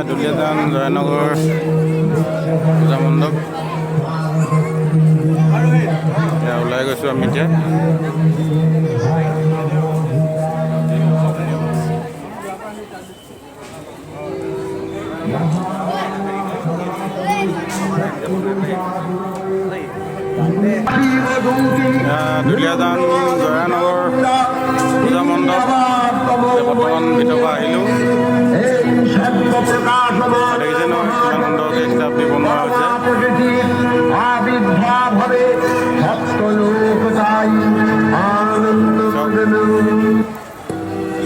দুলীয়াজান জয়নগৰ পূজা মণ্ডপ ওলাই গৈছোঁ আমি এতিয়া। দুলীয়াজান জয়ানগৰ পূজা মণ্ডপ বৰ্তমান ভিতৰৰ পৰা আহিলোঁ। দেখিছে নহয় কিমান সুন্দৰকৈ কিতাপটি বনোৱা হৈছে।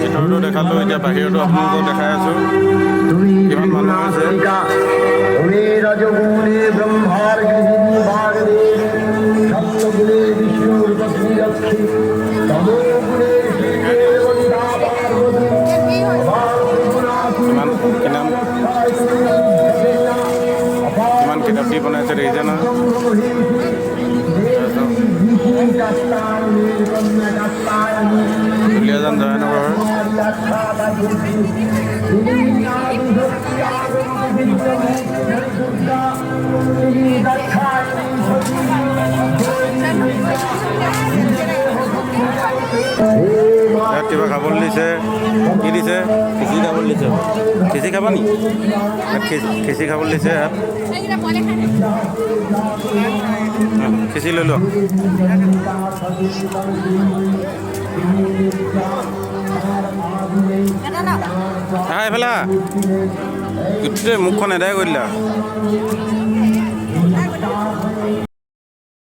ভিতৰতো দেখালোঁ, এতিয়া বাহিৰতো আপোনালোকক দেখাই আছোঁ কিমান মানুহ হৈছে। কিমান কিতাপটি বনাইছে দেখিছে না। দুলীয়াজান জয়নগৰ ইয়াত কিবা খাবলৈ দিছে। কি দিছে? খিচিৰি খাবলৈ দিছে। খিচিৰি খাবা নি? খিচিৰি খাবলৈ দিছে ইয়াত। খিচিৰি লৈ লোৱা। এইফালে গোটেই মুখখন এদাই কৰি দিলা।